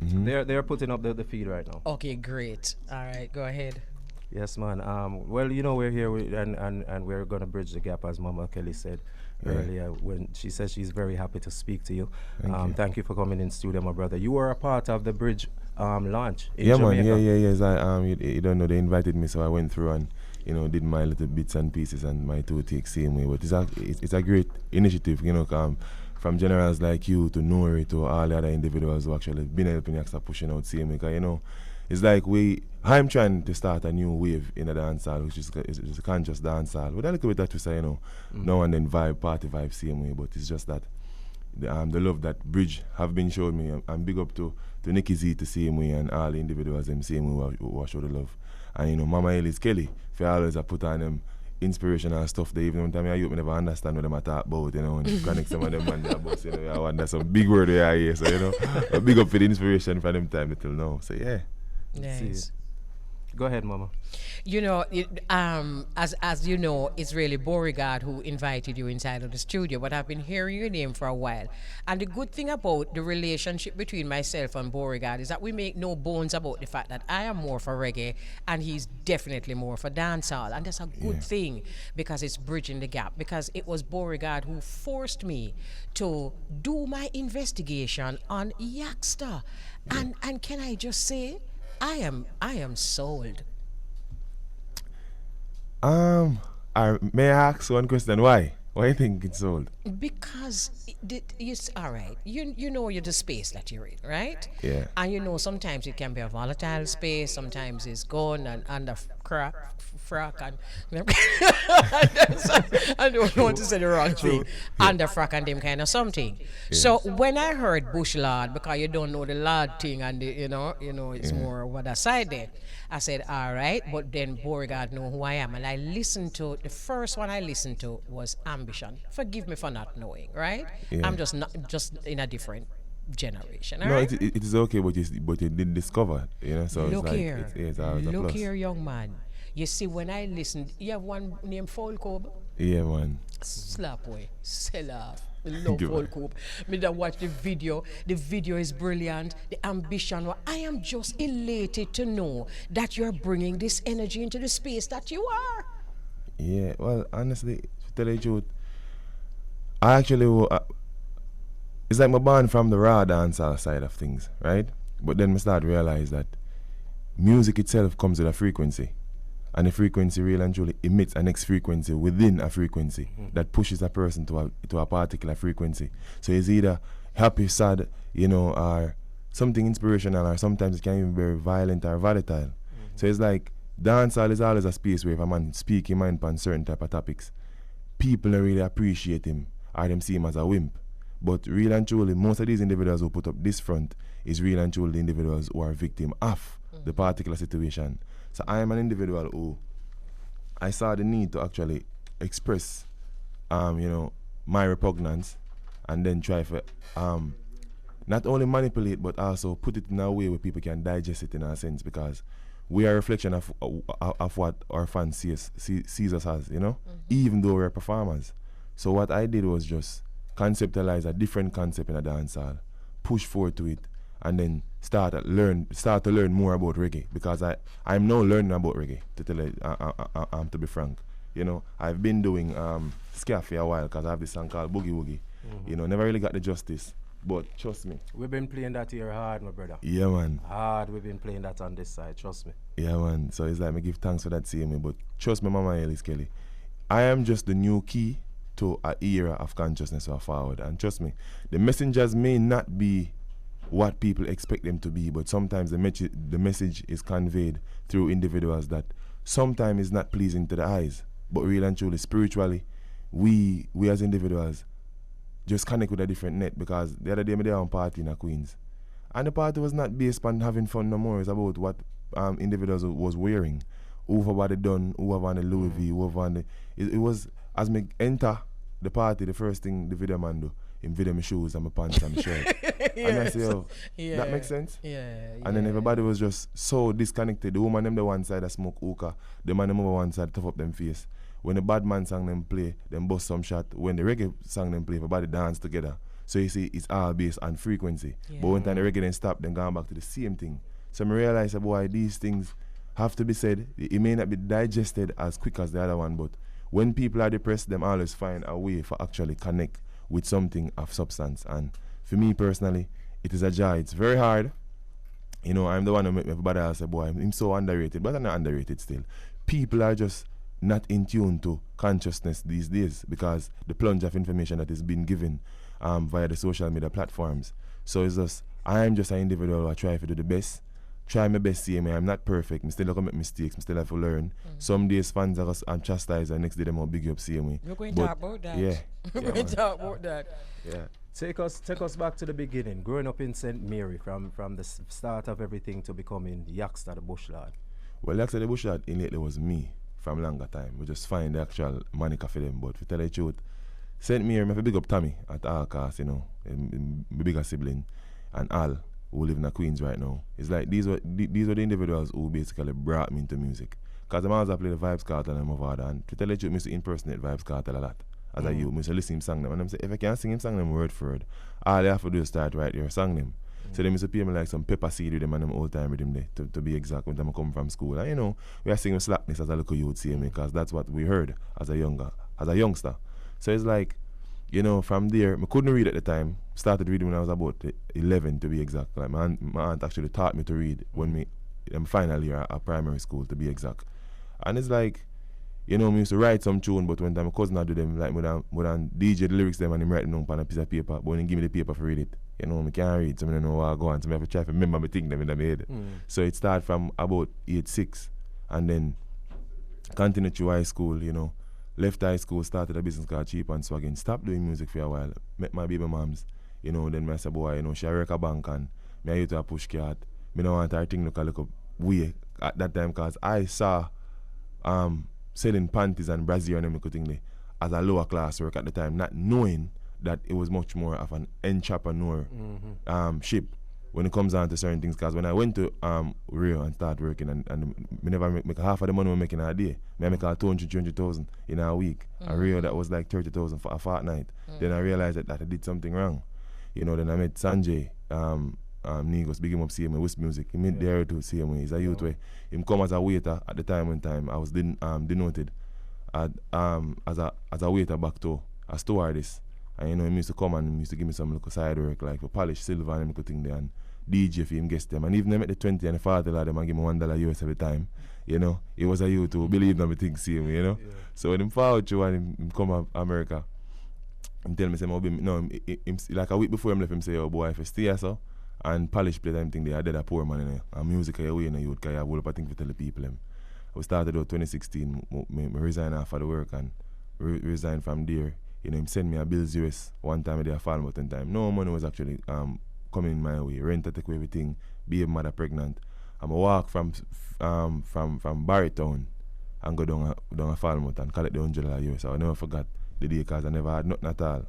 Mm-hmm. They're putting up the feed right now. Okay, great. All right, go ahead. Yes, man. We're here and we're going to bridge the gap, as Mama Kelly said earlier, when she says she's very happy to speak to you. Thank you for coming in studio, my brother. You were a part of the bridge launch in Jamaica. Man. Yes. You don't know, they invited me, so I went through and did my little bits and pieces and my two takes same way. But it's a great initiative, from generals like you to Nori to all the other individuals who actually been helping Yaksta pushing out same way. Because, it's like I'm trying to start a new wave in a dancehall, which is a conscious dancehall with a little bit of twist, now and then party vibe same way. But it's just that the love that Bridge have been showing me. And big up to Nicky Z the same way, and all the individuals them same way who show the love. And you know, Mama Elise Kelly, for always I put on them inspirational stuff. They even one time I never understand what them I talk about, you know, and connect some of them and that bus, you know, I wonder some big word they are here. So, you know, big up for the inspiration for them time till now. So yeah. Nice. Go ahead, Mama. You know, as you know, it's really Beauregard who invited you inside of the studio, but I've been hearing your name for a while. And the good thing about the relationship between myself and Beauregard is that we make no bones about the fact that I am more for reggae and he's definitely more for dancehall. And that's a good thing because it's bridging the gap. Because it was Beauregard who forced me to do my investigation on Yaksta. And can I just say, I am sold. May I ask one question? Why? Why do you think it's sold? Because all right. You know you're the space that you're in, right? Yeah. And you know sometimes it can be a volatile space. Sometimes it's gone and under frack and I don't want to say the wrong thing. Under frack and them kind of something. Yeah. So when I heard Bush Lord, because you don't know the Lord thing and the, you know it's more over that side there. I said, all right, but then Beauregard know who I am. And I listened to, the first one I listened to was Ambition. Forgive me for not knowing, right? Yeah. I'm just in a different generation. No, right? it is okay, but you did discover, you know, so look it's like, here. it's a Look plus. here, young man. You see, when I listened, you have one named Folkob? Yeah, man. Slap away. Sell off. I love Folkob. Me that watch the video. The video is brilliant. The ambition. I am just elated to know that you're bringing this energy into the space that you are. Yeah, well, honestly, to tell you the truth, I actually, it's like my born from the raw dancehall side of things, right? But then I start to realize that music itself comes with a frequency. And the frequency really and truly emits a next frequency within a frequency that pushes a person to a particular frequency. So it's either happy, sad, you know, or something inspirational, or sometimes it can even be very violent or volatile. So it's like dancehall is always a space where if a man speak his mind on certain type of topics, people don't really appreciate him or them see him as a wimp. But real and truly, most of these individuals who put up this front is real and truly the individuals who are victim of the particular situation. So I am an individual who I saw the need to actually express, you know, my repugnance, and then try for not only manipulate but also put it in a way where people can digest it in a sense, because we are a reflection of what our fans sees us as, you know, even though we're performers. So what I did was just conceptualize a different concept in a dancehall, push forward to it, and then start to learn more about reggae, because I'm now learning about reggae, to tell you, to be frank. You know, I've been doing ska for a while because I have this song called Boogie Woogie. You know, never really got the justice, but trust me. We've been playing that here hard, my brother. Yeah, man. Hard, we've been playing that on this side, trust me. Yeah, man. So it's like, me give thanks for that same way, but trust me, Mama Elise Kelly, I am just the new key to an era of consciousness or forward. And trust me, the messengers may not be what people expect them to be, but sometimes the message is conveyed through individuals that sometimes is not pleasing to the eyes, but really and truly spiritually, we as individuals just connect with a different net. Because the other day I did a party in Queens, and the party was not based on having fun no more. It's about what individuals was wearing, who have body done, who have on the Louis V, who have on the. It was as me enter the party, the first thing the video man do, him video my shoes and my pants and my shirt. And I say, oh, that makes sense? Yeah. And then everybody was just so disconnected. The woman them the one side that smoke hookah, the man them over one side tough up them face. When the bad man song them play, them bust some shot. When the reggae song them play, everybody dance together. So you see, it's all based on frequency. Yeah. But when time the reggae then stop, then gone back to the same thing. So I realize, boy, these things have to be said. It may not be digested as quick as the other one, but when people are depressed, them always find a way for actually connect with something of substance. And for me personally, it is a joy. It's very hard. You know, I'm the one who make everybody else say, boy, I'm so underrated, but I'm not underrated still. People are just not in tune to consciousness these days because the plunge of information that is being given via the social media platforms. So it's just, I'm just an individual who I try to do the best. Try my best, see me. I'm not perfect. I still have to make mistakes. I still have to learn. Some days fans are just chastised, and next day them will big up, see me. We're going to talk about that. Yeah. We're going to talk about that. Yeah. Take us back to the beginning. Growing up in St. Mary, from the start of everything to becoming Yaksta the Bush Lord. Well, Yaksta the Bush Lord innately was me from longer time. We just find the actual moniker for them. But to tell you the truth, St. Mary, I have to big up Tommy at all costs, you know, my bigger sibling, and Al, who live in the Queens right now. It's like these were the individuals who basically brought me into music. Because I always play the Vibes Cartel and my father, and to tell you the truth, I used to impersonate Vibes Cartel a lot. As I used, I used to listen him sing them, and I say, if I can't sing him sing them word for word, all I have to do is start right there, sing them. So they used to pay me like some pepper seed with them and them old time with them there, to be exact, when I come from school. And you know, we are singing slackness as a little youth, see me, because that's what we heard as a youngster. So it's like, you know, from there, I couldn't read at the time. Started reading when I was about 11 to be exact. Like my aunt actually taught me to read when I'm final year at primary school to be exact. And it's like, you know, I used to write some tune, but when time my cousin I do them, like would DJ the lyrics them and him write them down on a piece of paper, but when he give me the paper for read it, you know, I can't read, so I don't know where I go on, so I have to try to remember my thing them in my head. So it started from about age 6 and then continued through high school, you know. Left high school, started a business called Cheap and Swaggin. Stopped doing music for a while. Met my baby moms, you know, then I said, boy, you know, she work a bank and me I used to a push card. Me don't want her thing look a little way at that time because I saw selling panties and brassiere and everything thing as a lower class work at the time, not knowing that it was much more of an entrepreneur ship when it comes down to certain things. Because when I went to Rio and started working and me never make half of the money I'm making a day. I make 200,000 in a week. A Rio that was like 30,000 for a fortnight. Then I realized that I did something wrong. You know, then I met Sanjay Nigos, big him up CMA, West Music. He made there to CMA. He's a youth way. Him come as a waiter at the time I was denoted as a waiter back to a stewardess. And you know, he used to come and he used to give me some little side work like for polish silver and little thing there and DJ for him guest them. And even them at the 20 and the 40 of them and give me $1 US every time. You know, he was a youth who believed in everything same, you know. Yeah. So when him forward to and him come to America, him tell me say him like a week before him left him say, oh boy, if you stay here so and polish play time thing there, I did a poor man in there. And music are away in the youth, because I have up a thing to tell the people him. We started out 2016, I resigned after the work and resigned from there. You know, him send me a bills US one time I did a fall button time. No money was actually coming my way. Rent to take away everything, baby mother pregnant. I'm a walk from Barrytown and go down a Falmouth and collect the $100 US. I never forgot the day because I never had nothing at all.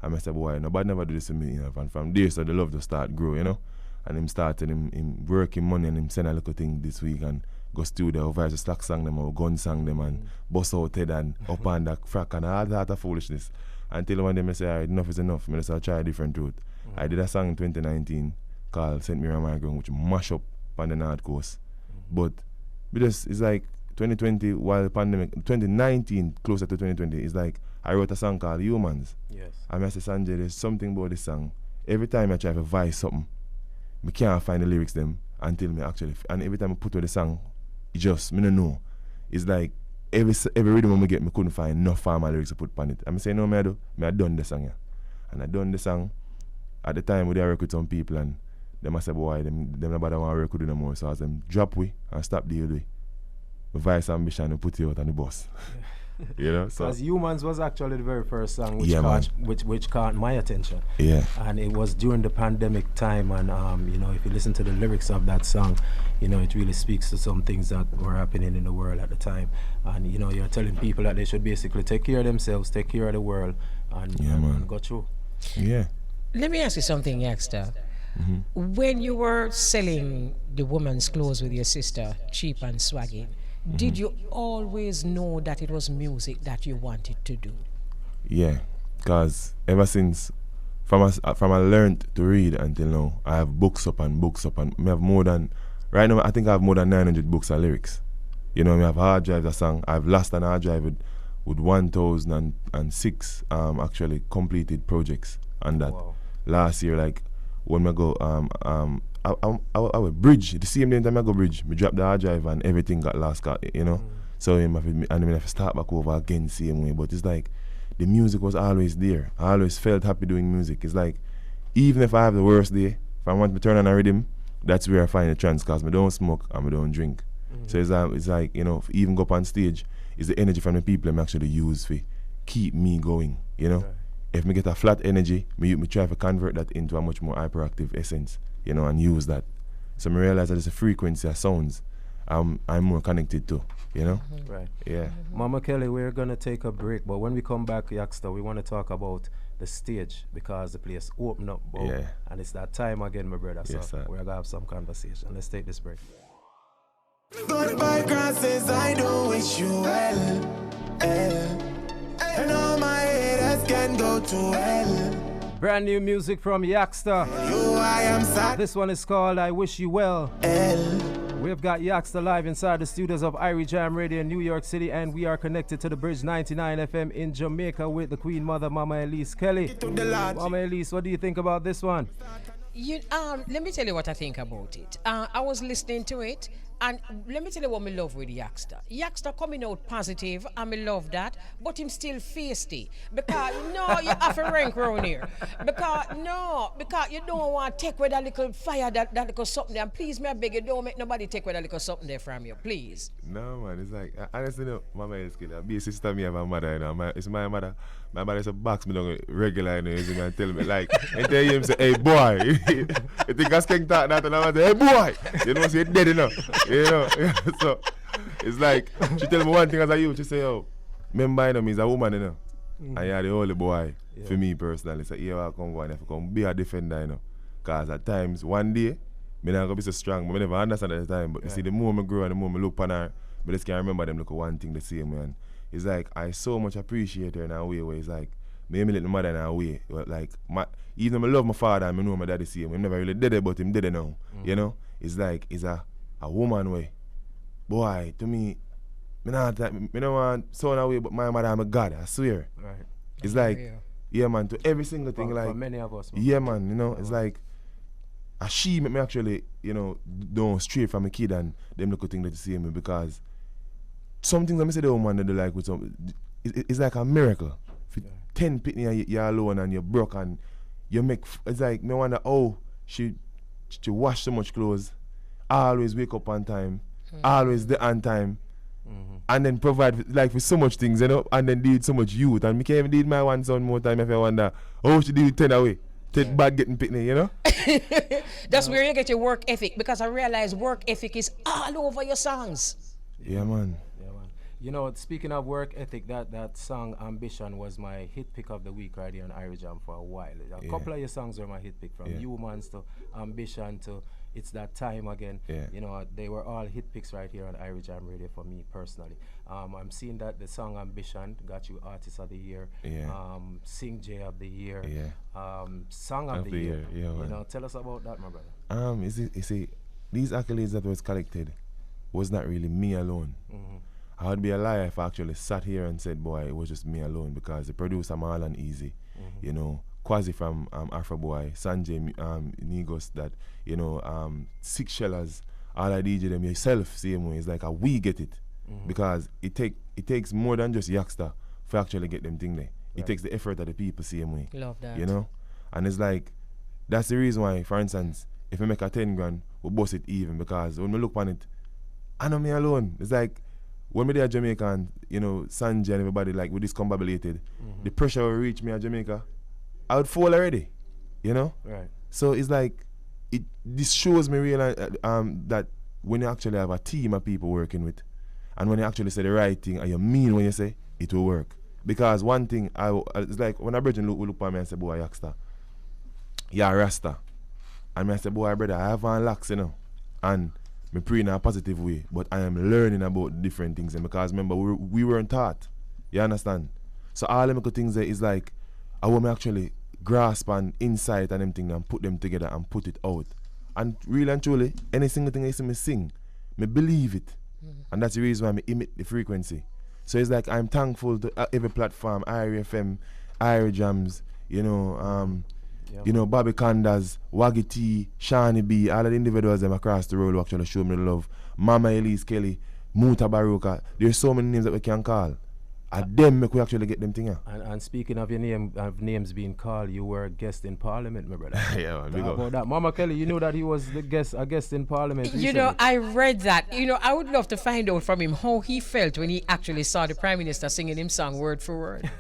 And I said, boy, nobody never do this to me, you know. And from there, so the love to start grow, you know. And him started him working money and him send a little thing this week and go studio, over the slack song them or gun song them and bust out head and up on the frack and all that of foolishness. Until one day I say, all right, enough is enough. I just try a different route. I did a song in 2019 called St. Mary Migrant, which mash up on the North Coast. But because it's like 2020 while the pandemic, 2019 closer to 2020, it's like I wrote a song called Humans. Yes. And I said, Sanjay, there's something about this song. Every time I try to voice something, I can't find the lyrics them until me actually, and every time I put with the song, it just, I don't know. It's like every rhythm I get, I couldn't find enough formal lyrics to put on it. And I say, no, I done the song, yeah. And I done the song at the time we work with some people and them I said, boy, them nobody want to work with them no more. So I was them drop we and stop deal with. My vice ambition to put you out on the bus. You know, so because Humans was actually the very first song which caught my attention. Yeah. And it was during the pandemic time, and you know, if you listen to the lyrics of that song, you know, it really speaks to some things that were happening in the world at the time. And you know, you're telling people that they should basically take care of themselves, take care of the world, and go through. Yeah. Let me ask you something, Yaksta. When you were selling the woman's clothes with your sister, Cheap and Swaggin, did you always know that it was music that you wanted to do? Yeah, because ever since, from I learned to read until now, I have books up and I have more than, right now I think I have more than 900 books and lyrics. You know, I have hard drives a song. I've lost an hard drive with 1,006 actually completed projects on that. Wow. Last year, like when I go I would bridge the same day time I go bridge. Me drop the hard drive and everything got lost, you know. So I have to start back over again same way. But it's like the music was always there. I always felt happy doing music. It's like even if I have the worst day, if I want to turn on a rhythm, that's where I find the chance because I don't smoke and I don't drink. So it's like, you know, even go up on stage, it's the energy from the people I'm actually use to keep me going, you know. Right. if me get a flat energy, me try to convert that into a much more hyperactive essence, you know, and use that. So me realize that it's a frequency of sounds I'm more connected to, you know? Right. Yeah. Mama Kelly, we're gonna take a break, but when we come back, Yaksta, we want to talk about the stage because the place open up, bro. Yeah. And it's that time again, my brother. Yes, So sir. we're gonna have some conversation. Let's take this break. Goodbye crosses, I do wish you well. And all my haters can go to hell. Brand new music from Yaksta. You, I am sad. This one is called I Wish You Well. We've got Yaksta live inside the studios of Irie Jam Radio in New York City, and we are connected to the Bridge 99 FM in Jamaica with the Queen Mother, Mama Elise Kelly. Mama Elise, what do you think about this one? Let me tell you what I think about it. I was listening to it, and let me tell you what me love with Yaksta. Yaksta coming out positive, and me love that, but him still feisty. Because, no, you have to rank around here. Because you don't want to take with a little fire, that little something there. And please, me I beg you, don't make nobody take with a little something there from you, please. No, man, it's like, honestly, no, my mother is killer. Be a sister, me have a mother, you know. It's my mother. My mother is a box me down regular, you know, and tell me, like, and tell him, say, hey, boy. You think I can talk that, and I say, hey, boy. You know, say, dead enough. You know, so it's like, she tell me one thing as a youth, she say, oh, remember, you know, me is a woman, you know. And you're the only boy, for me personally. So, here I come, and if I come be a defender, you know. Because at times, one day, me not gonna be so strong, but I never understand at the time. But you see, the more I grow and the more I look on her, but I just can't remember them look at one thing the same way. And it's like, I so much appreciate her in a way where it's like, me let my mother in a way. Like, even though I love my father and I know my daddy see him, I never really did it, but him did it now. You know? It's like, it's a woman way. Boy, to me, me don't want someone away, but my mother, I'm a God, I swear. Right. It's like, yeah, man, to every single thing, like, for many of us, man. Yeah, man, you know, it's like, she make me actually, you know, don't stray from a kid and them look at things that you see me, because some things I say the woman that they like with some, it's like a miracle. If 10 pitney you're alone and you're broke and you make, it's like, me wonder, oh, she wash so much clothes, always wake up on time, always there on time, and then provide like for so much things, you know, and then did so much youth, and me can't even did my one son more time if I wonder, oh, she did 10 away. Take bad getting pitney, you know? That's where you get your work ethic, because I realize work ethic is all over your songs. Yeah, man. Yeah, man. You know, speaking of work ethic, that song Ambition was my hit pick of the week right here on Irie Jam for a while. A couple of your songs were my hit pick, from Humans to Ambition to It's That Time Again. Yeah. You know, they were all hit picks right here on Irie Jam Radio for me personally. I'm seeing that the song Ambition got you Artist of the Year, Sing J of the Year, Song of the Year. Yeah, you know, tell us about that, my brother. You see, these accolades that was collected was not really me alone. I would be a liar if I actually sat here and said, boy, it was just me alone, because the producer Marlon Easy, you know, Quasi from Afro Boy, Sanjay Nigos, that, you know, Six Shellers, all I DJ them yourself, same way. It's like we get it, because it takes more than just Yaksta for actually get them thing there. It takes the effort of the people, same way. Love that. You know, and it's like, that's the reason why, for instance, if I make a 10 grand, we bust it even, because when we look on it, I know me alone. It's like, when we there Jamaica and, you know, Sanjay and everybody, like, with discombobulated, the pressure will reach me at Jamaica, I would fall already, you know? Right. So it's like, this shows me realize that when you actually have a team of people working with, and when you actually say the right thing, and you mean when you say, it will work. Because one thing, it's like, when a brother look at me and say, boy, Yaksta, yeah, Rasta. And I say, boy, brother, I have on locks, you know? And me pray in a positive way, but I am learning about different things. And because remember, we weren't taught. You understand? So all them good things there is like, I want me actually grasp and insight and them things and put them together and put it out. And really and truly, any single thing I see me sing, me believe it. And that's the reason why I emit the frequency. So it's like, I'm thankful to every platform, Irie FM, Irie Jams, you know, you know, Bobby Condas, Waggy T, Shani B, all of the individuals them across the road who actually show me the love. Mama Elise Kelly, Muta Baruka. There's so many names that we can call. them make we actually get them thing. And speaking of your name, of names being called, you were a guest in Parliament, my brother. Yeah, man, big Talk up. about that. Mama Kelly, you know that he was a guest in Parliament recently. You know, I read that. You know, I would love to find out from him how he felt when he actually saw the Prime Minister singing him song word for word.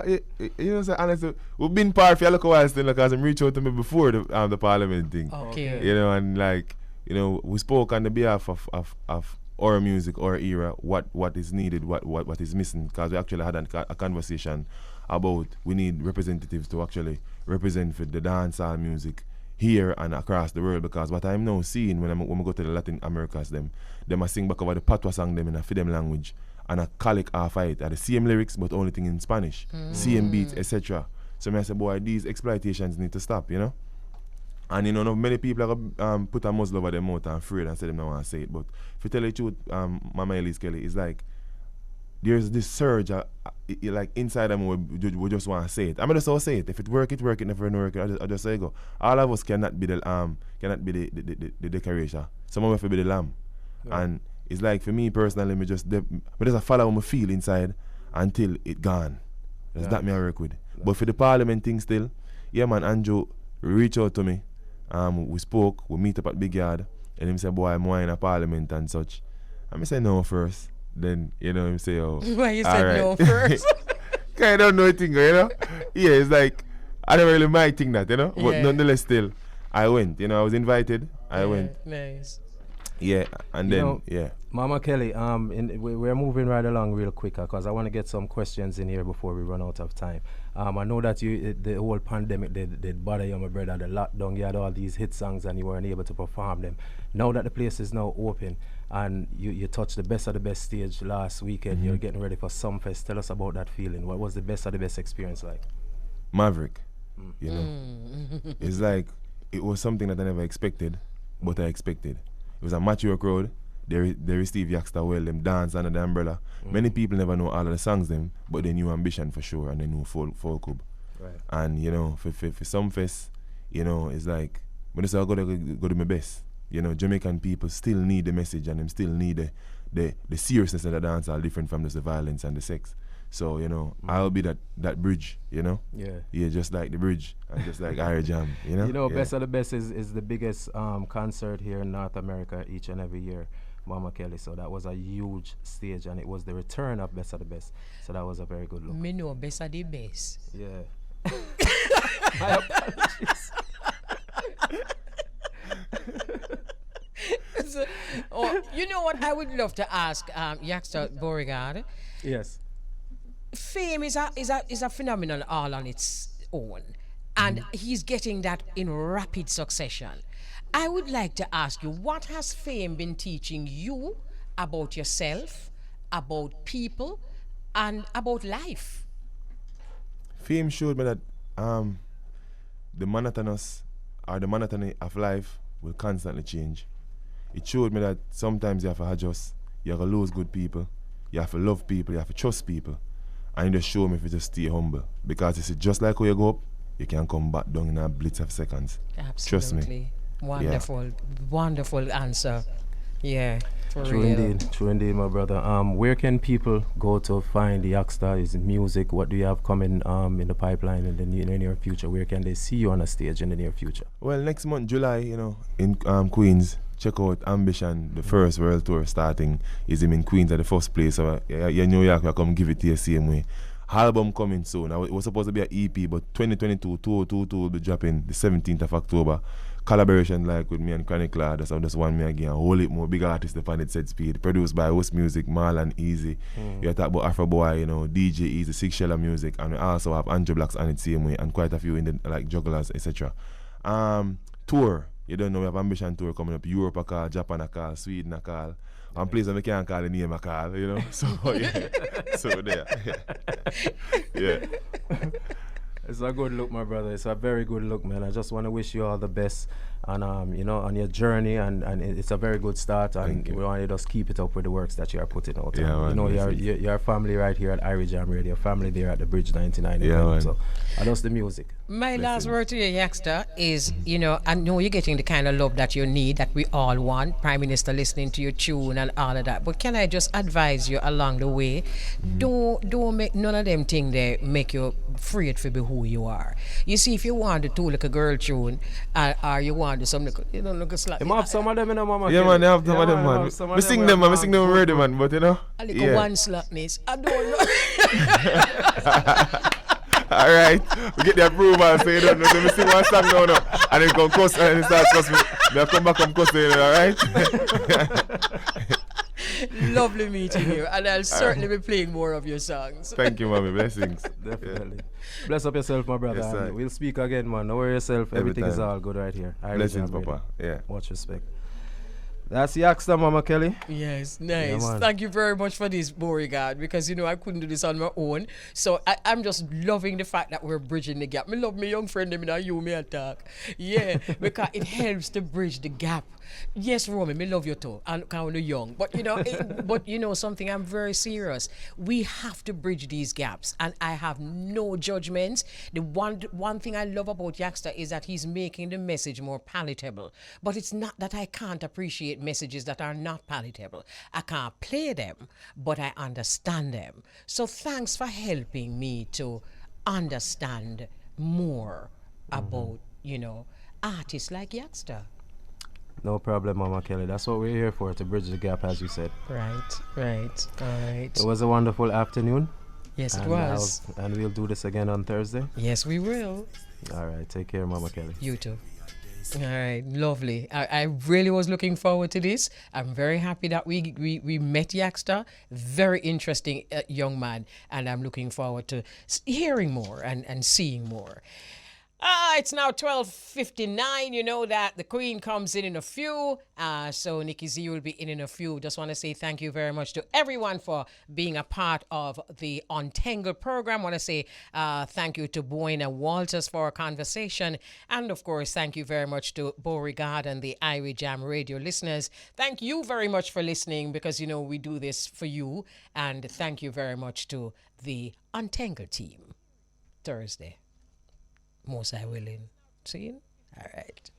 You know, so honestly, we've been part for a look a while still, because him reached out to me before the Parliament thing. Okay. You know, and like, you know, we spoke on the behalf of our music, our era, what is needed, what is missing, because we actually had a conversation about we need representatives to actually represent for the dancehall music here and across the world, because what I'm now seeing when we go to the Latin Americas, them a sing back over the patois song them in a Fidem language, and a calic half it are the same lyrics but only thing in Spanish, same beats, etc. So I say, boy, these exploitations need to stop, you know. And you know, not many people are put a muzzle over their mouth and afraid and say them don't want to say it. But if you tell the truth, Mama Elise Kelly, it's like there's this surge like inside them we just want to say it. I mean, just all say it. If it work, it work. It never work. I just say go. All of us cannot be the decoration. Some of us have to be the lamb. Yeah. And it's like for me personally, me just follow what I feel inside until it gone. That's that me I work with. Yeah. But for the Parliament thing still, yeah man, Andrew reach out to me. We spoke, we meet up at Big Yard, and him say, boy, I'm in a Parliament and such. And I say no first. Then, you know, him say, oh. Why you said no first? Cause I don't know anything, you know? Yeah, it's like, I don't really mind think that, you know? But nonetheless still, I went, you know, I was invited, I went. Nice. Yeah, and then, yeah. Mama Kelly, we're moving right along real quick because I want to get some questions in here before we run out of time. I know that the whole pandemic did bother you, my brother, the lockdown, you had all these hit songs and you weren't able to perform them. Now that the place is now open and you touched the best of the best stage last weekend, you're getting ready for Sumfest. Tell us about that feeling. What was the best of the best experience like? Maverick, you know. It's like, it was something that I never expected, but I expected. It was a mature crowd. They received Yaksta well, them dance under the umbrella. Many people never know all of the songs them, but they knew Ambition for sure and they knew Folk Club. Right. And you know, for Sumfest, you know, it's like, when I say I go to my best. You know, Jamaican people still need the message and them still need the seriousness of the dance are different from just the violence and the sex. So, you know, I'll be that bridge, you know? Yeah. Yeah, just like the bridge and just like Ira Jam, you know? You know, Best of the Best is the biggest concert here in North America each and every year, Mama Kelly. So that was a huge stage and it was the return of Best of the Best. So that was a very good look. Me know Best of the Best. Yeah. My apologies. So, you know what I would love to ask Yaksta Beauregard? Yes. Fame is a phenomenon all on its own, and he's getting that in rapid succession. I would like to ask you, what has fame been teaching you about yourself, about people, and about life? Fame showed me that the monotony of life will constantly change. It showed me that sometimes you have to adjust, you have to lose good people, you have to love people, you have to trust people. And it just show me if you just stay humble. Because it's just like how you go up, you can come back down in a blitz of seconds. Absolutely. Trust me. Wonderful, wonderful answer. Yeah, True indeed, my brother. Where can people go to find the Yaksta? Is it music? What do you have coming in the pipeline in the near future? Where can they see you on a stage in the near future? Well, next month, July, you know, in Queens, check out Ambition, the first world tour starting. Is him in Queens at the first place. So you New York, will come give it to you same way. Album coming soon. Now, it was supposed to be an EP, but 2022, 2022 will be dropping the 17th of October. Collaboration like with me and Chronic Lad, that's just one me again. A whole heap more big artists upon it said speed. Produced by Host Music, Marlon Easy. You talk about Afro Boy, you know, DJ Easy, Six Sheller Music, and we also have Andrew Blacks on it same way, and quite a few in the like jugglers, etc. Tour. You don't know, we have Ambition tour coming up. Europe a call, Japan a call, Sweden a call. And places we can't call the name a call, you know. So yeah. So there. Yeah. It's a good look, my brother. It's a very good look, man. I just want to wish you all the best on you know, on your journey, and it's a very good start, and we want you to just keep it up with the works that you are putting out. Yeah, man, you know, you're family right here at Irish Jam Radio, family there at the Bridge 99 Yeah, event. man. So I just the music. My last word to you, Yaksta, is, you know, I know you're getting the kind of love that you need, that we all want. Prime Minister listening to your tune and all of that. But can I just advise you along the way? Don't make none of them things there make you afraid to be who you are. You see, if you want to do like a girl tune, or you want to some, you know, look a slap. You have some of them in the mama. Yeah, man, you have some of them, I man. have some of We sing them, man. We sing them already, man. But you know, A little one slapness. I don't know. all right, we get the approval, so you don't know. So we sing one song now, and then come cuss, and then start cuss me. They come back, come cuss me, all right? Lovely meeting you, and I'll certainly be playing more of your songs. Thank you, mommy. Blessings. Definitely. Bless up yourself, my brother. Yes, sir. And we'll speak again, man. Don't worry yourself. Everything is time. all good right here. Irish Blessings, Jam Radio. Papa. Yeah. Much respect. That's Yaksta, Mama Kelly. Yes, nice. man. Thank you very much for this, Beauregard, because, you know, I couldn't do this on my own. So I'm just loving the fact that we're bridging the gap. I love my young friend, me you me attack. Yeah, because it helps to bridge the gap. Yes, Romy, me love you too. I'm kind of young, but you know, but you know something, I'm very serious. We have to bridge these gaps, and I have no judgments. The one thing I love about Yaksta is that he's making the message more palatable. But it's not that I can't appreciate messages that are not palatable. I can't play them, but I understand them. So thanks for helping me to understand more about, you know, artists like Yaksta. No problem, Mama Kelly. That's what we're here for, to bridge the gap, as you said. Right. All right. It was a wonderful afternoon. Yes, it and was. And we'll do this again on Thursday. Yes, we will. All right. Take care, Mama Kelly. You too. All right, lovely. I really was looking forward to this. I'm very happy that we met Yaksta. Very interesting young man, and I'm looking forward to hearing more and seeing more. It's now 12:59. You know that the Queen comes in a few. So Nikki Z will be in a few. Just want to say thank you very much to everyone for being a part of the Untengle program. Want to say thank you to Buena Walters for our conversation. And of course, thank you very much to Beauregard and the Irish Jam Radio listeners. Thank you very much for listening, because, you know, we do this for you. And thank you very much to the Untengle team. Thursday. Most I willing. See you? All right.